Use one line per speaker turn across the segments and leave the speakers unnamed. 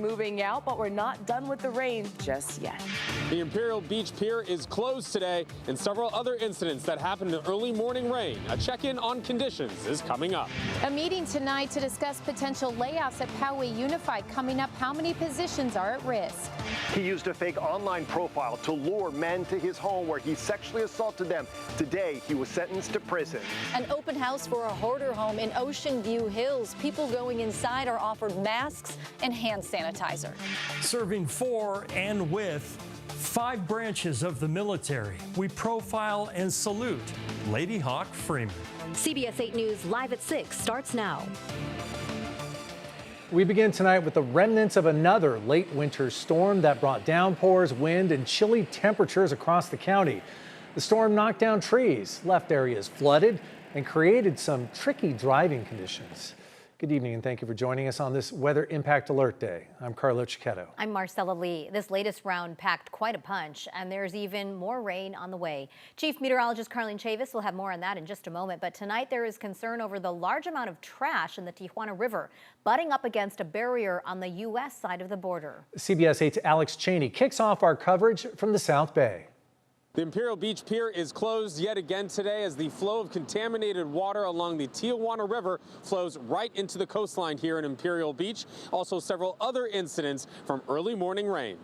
Moving out, but we're not done with the rain just yet.
The Imperial Beach Pier is closed today, and several other incidents that happened in early morning rain. A check-in on conditions is coming up.
A meeting tonight to discuss potential layoffs at Poway Unified. Coming up, how many positions are at risk?
He used a fake online profile to lure men to his home where he sexually assaulted them. Today, he was sentenced to prison.
An open house for a hoarder home in Ocean View Hills. People going inside are offered masks and hand sanitizer.
Serving for and with 5 branches of the military, we profile and salute Lady Hawk Freeman.
CBS 8 News Live at 6 starts now.
We begin tonight with the remnants of another late winter storm that brought downpours, wind, and chilly temperatures across the county. The storm knocked down trees, left areas flooded, and created some tricky driving conditions. Good evening and thank you for joining us on this Weather Impact Alert Day. I'm Carlo Cicchetto.
I'm Marcella Lee. This latest round packed quite a punch, and there's even more rain on the way. Chief Meteorologist Carlene Chavis will have more on that in just a moment, but tonight there is concern over the large amount of trash in the Tijuana River butting up against a barrier on the U.S. side of the border. CBS 8's Alex Cheney kicks off our coverage from the South Bay.
The Imperial Beach Pier is closed yet again today as the flow of contaminated water along the Tijuana River flows right into the coastline here in Imperial Beach. Also, several other incidents from early morning rain.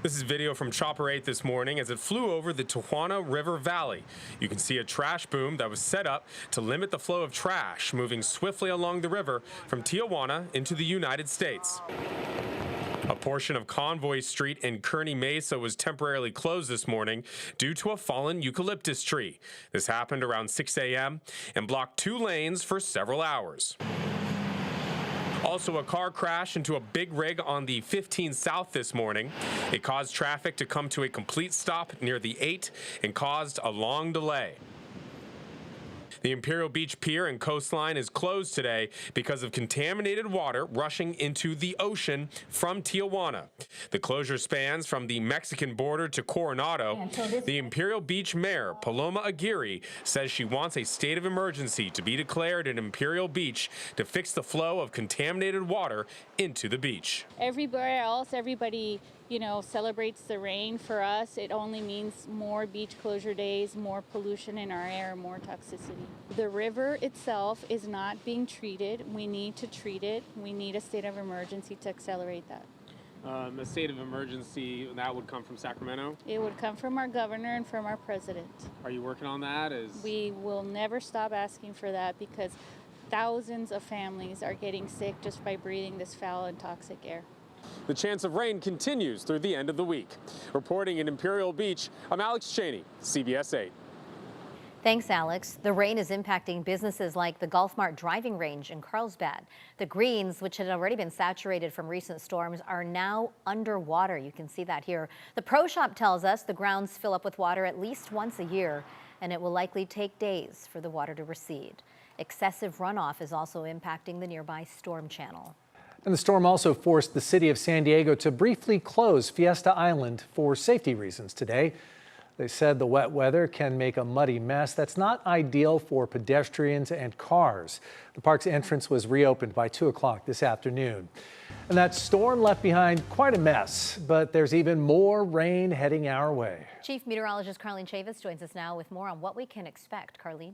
This is video from Chopper 8 this morning as it flew over the Tijuana River Valley. You can see a trash boom that was set up to limit the flow of trash moving swiftly along the river from Tijuana into the United States. A portion of Convoy Street in Kearny Mesa was temporarily closed this morning due to a fallen eucalyptus tree. This happened around 6 a.m. and blocked 2 lanes for several hours. Also, a car crashed into a big rig on the 15 South this morning. It caused traffic to come to a complete stop near the 8 and caused a long delay. The Imperial Beach Pier and coastline is closed today because of contaminated water rushing into the ocean from Tijuana. The closure spans from the Mexican border to Coronado. The Imperial Beach Mayor, Paloma Aguirre, says she wants a state of emergency to be declared in Imperial Beach to fix the flow of contaminated water into the beach.
Everywhere else, everybody celebrates the rain. For us, it only means more beach closure days, more pollution in our air, more toxicity. The river itself is not being treated. We need to treat it. We need a state of emergency to accelerate that.
A state of emergency, that would come from Sacramento?
It would come from our governor and from our president.
Are you working on that?
We will never stop asking for that because thousands of families are getting sick just by breathing this foul and toxic air.
The chance of rain continues through the end of the week. Reporting in Imperial Beach, I'm Alex Cheney, CBS 8.
Thanks, Alex. The rain is impacting businesses like the Golf Mart driving range in Carlsbad. The greens, which had already been saturated from recent storms, are now underwater. You can see that here. The Pro Shop tells us the grounds fill up with water at least once a year, and it will likely take days for the water to recede. Excessive runoff is also impacting the nearby storm channel.
And the storm also forced the city of San Diego to briefly close Fiesta Island for safety reasons today. They said the wet weather can make a muddy mess that's not ideal for pedestrians and cars. The park's entrance was reopened by 2 o'clock this afternoon. And that storm left behind quite a mess, but there's even more rain heading our way.
Chief Meteorologist Carlene Chavis joins us now with more on what we can expect. Carlene?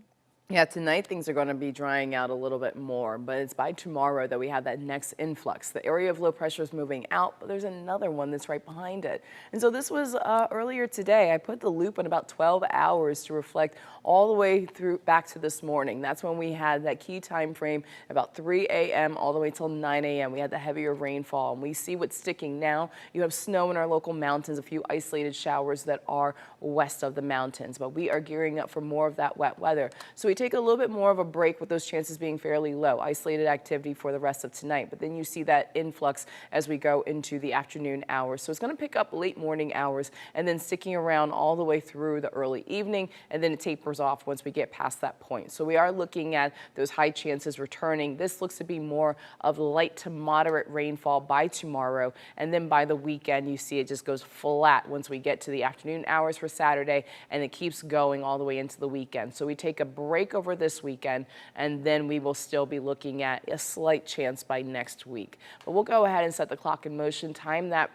Yeah, tonight things are going to be drying out a little bit more, but it's by tomorrow that we have that next influx. The area of low pressure is moving out, but there's another one that's right behind it. And so this was earlier today. I put the loop on about 12 hours to reflect all the way through back to this morning. That's when we had that key time frame about 3 a.m. all the way till 9 a.m. We had the heavier rainfall, and we see what's sticking now. You have snow in our local mountains, a few isolated showers that are west of the mountains, but we are gearing up for more of that wet weather. So we take a little bit more of a break with those chances being fairly low. Isolated activity for the rest of tonight, but then you see that influx as we go into the afternoon hours. So it's going to pick up late morning hours and then sticking around all the way through the early evening, and then it tapers off once we get past that point. So we are looking at those high chances returning. This looks to be more of light to moderate rainfall by tomorrow, and then by the weekend you see it just goes flat once we get to the afternoon hours for Saturday, and it keeps going all the way into the weekend. So we take a break break over this weekend, and then we will still be looking at a slight chance by next week. But we'll go ahead and set the clock in motion, time that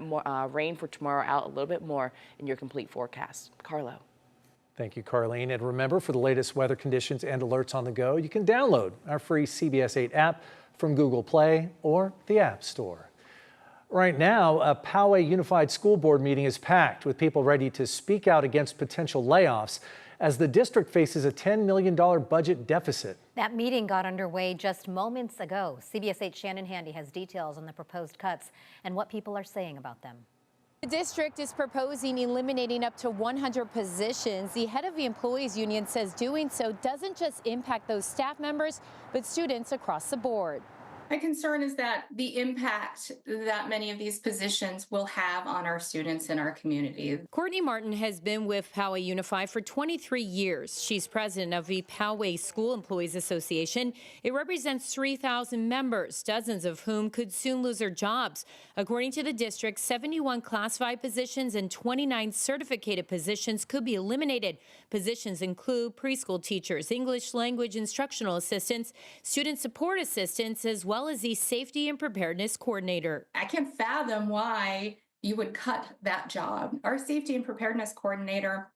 rain for tomorrow out a little bit more in your complete forecast. Carlo.
Thank you, Carlene. And remember, for the latest weather conditions and alerts on the go, you can download our free CBS 8 app from Google Play or the App Store. Right now, a Poway Unified School Board meeting is packed with people ready to speak out against potential layoffs as the district faces a $10 million budget deficit.
That meeting got underway just moments ago. CBS 8's Shannon Handy has details on the proposed cuts and what people are saying about them.
The district is proposing eliminating up to 100 positions. The head of the employees union says doing so doesn't just impact those staff members, but students across the board.
My concern is that the impact that many of these positions will have on our students in our community.
Courtney Martin has been with Poway Unified for 23 years. She's president of the Poway School Employees Association. It represents 3,000 members, dozens of whom could soon lose their jobs. According to the district, 71 classified positions and 29 certificated positions could be eliminated. Positions include preschool teachers, English language instructional assistants, student support assistants, as well as the safety and preparedness coordinator.
I can't fathom why you would cut that job. Our safety and preparedness coordinator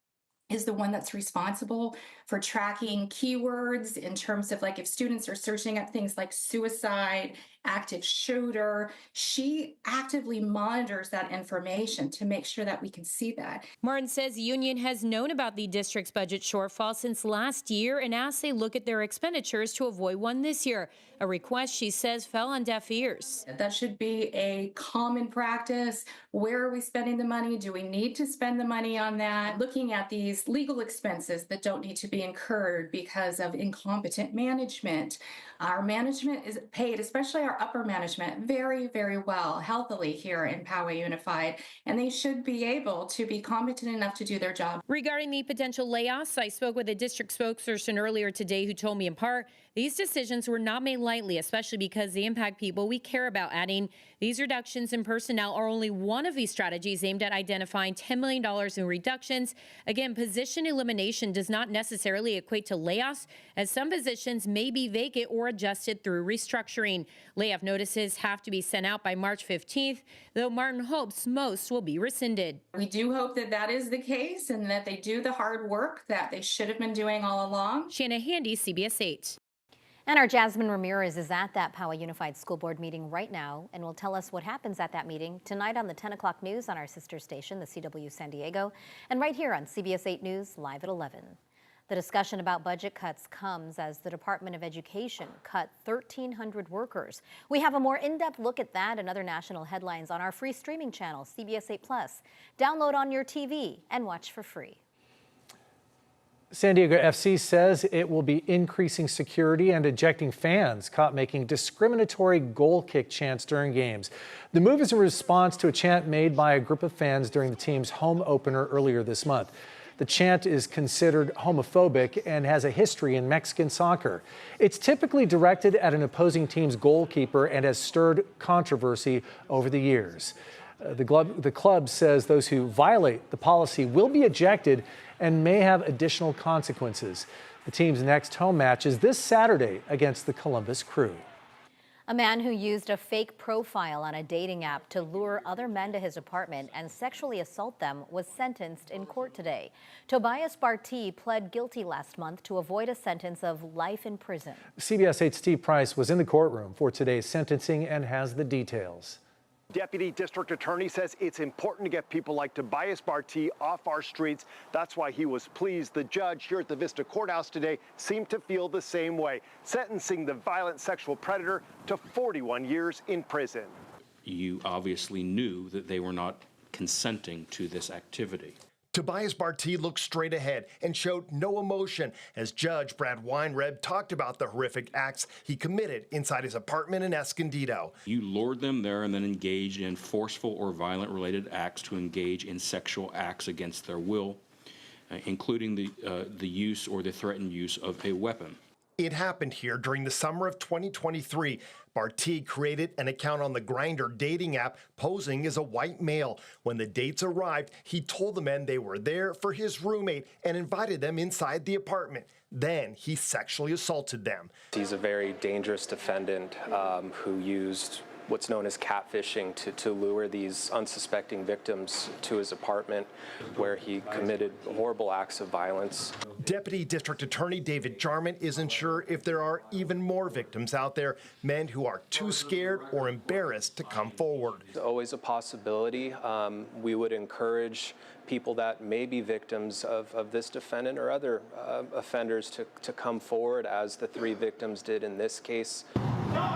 is the one that's responsible for tracking keywords in terms of, like, if students are searching up things like suicide, active shooter, she actively monitors that information to make sure that we can see that.
Martin says the union has known about the district's budget shortfall since last year and asked they look at their expenditures to avoid one this year, a request she says fell on deaf ears.
That should be a common practice. Where are we spending the money? Do we need to spend the money on that? Looking at these legal expenses that don't need to be incurred because of incompetent management. Our management is paid, especially our upper management, very, very well, healthily here in Poway Unified, and they should be able to be competent enough to do their job.
Regarding the potential layoffs, I spoke with a district spokesperson earlier today who told me in part these decisions were not made lightly, especially because they impact people we care about, adding these reductions in personnel are only one of these strategies aimed at identifying $10 million in reductions. Again, position elimination does not necessarily equate to layoffs, as some positions may be vacant or adjusted through restructuring. Layoff notices have to be sent out by March 15th, though Martin hopes most will be rescinded.
We do hope that that is the case and that they do the hard work that they should have been doing all along.
Shanna Handy, CBS 8.
And our Jasmine Ramirez is at that Poway Unified School Board meeting right now and will tell us what happens at that meeting tonight on the 10 o'clock news on our sister station, the CW San Diego, and right here on CBS 8 News live at 11. The discussion about budget cuts comes as the Department of Education cut 1,300 workers. We have a more in-depth look at that and other national headlines on our free streaming channel, CBS 8 Plus. Download on your TV and watch for free.
San Diego FC says it will be increasing security and ejecting fans caught making discriminatory goal kick chants during games. The move is in response to a chant made by a group of fans during the team's home opener earlier this month. The chant is considered homophobic and has a history in Mexican soccer. It's typically directed at an opposing team's goalkeeper and has stirred controversy over the years. The club says those who violate the policy will be ejected and may have additional consequences. The team's next home match is this Saturday against the Columbus Crew.
A man who used a fake profile on a dating app to lure other men to his apartment and sexually assault them was sentenced in court today. Tobias Barti pled guilty last month to avoid a sentence of life in prison.
CBS 8's Steve Price was in the courtroom for today's sentencing and has the details.
Deputy District Attorney says it's important to get people like Tobias Barti off our streets. That's why he was pleased. The judge here at the Vista Courthouse today seemed to feel the same way, sentencing the violent sexual predator to 41 years in prison.
You obviously knew that they were not consenting to this activity.
Tobias Barti looked straight ahead and showed no emotion as Judge Brad Weinreb talked about the horrific acts he committed inside his apartment in Escondido.
You lured them there and then engaged in forceful or violent related acts to engage in sexual acts against their will, including the use or the threatened use of a weapon.
It happened here during the summer of 2023. Barty created an account on the Grindr dating app posing as a white male. When the dates arrived, he told the men they were there for his roommate and invited them inside the apartment. Then he sexually assaulted them.
He's a very dangerous defendant who used what's known as catfishing to lure these unsuspecting victims to his apartment, where he committed horrible acts of violence.
Deputy District Attorney David Jarman isn't sure if there are even more victims out there, men who are too scared or embarrassed to come forward.
It's always a possibility. We would encourage people that may be victims of this defendant or other offenders to come forward, as the 3 victims did in this case.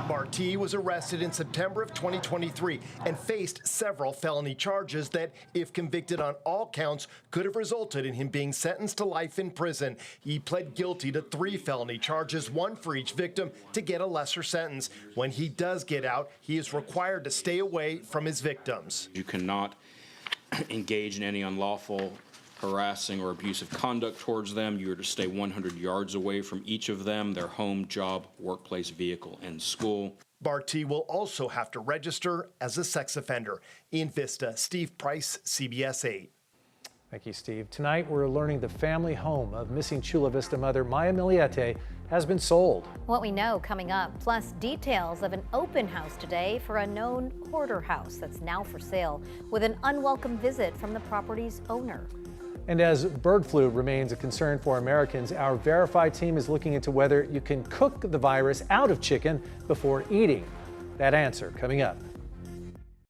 Barty was arrested in September of 2023 and faced several felony charges that, if convicted on all counts, could have resulted in him being sentenced to life in prison. He pled guilty to 3 felony charges, 1 for each victim, to get a lesser sentence. When he does get out, he is required to stay away from his victims.
You cannot engage in any unlawful, harassing, or abusive conduct towards them. You are to stay 100 yards away from each of them, their home, job, workplace, vehicle, and school.
Barty will also have to register as a sex offender. In Vista, Steve Price, CBS 8.
Thank you, Steve. Tonight, we're learning the family home of missing Chula Vista mother Maya Miliete has been sold.
What we know coming up, plus details of an open house today for a known hoarder house that's now for sale, with an unwelcome visit from the property's owner.
And as bird flu remains a concern for Americans, our Verified team is looking into whether you can cook the virus out of chicken before eating. That answer coming up.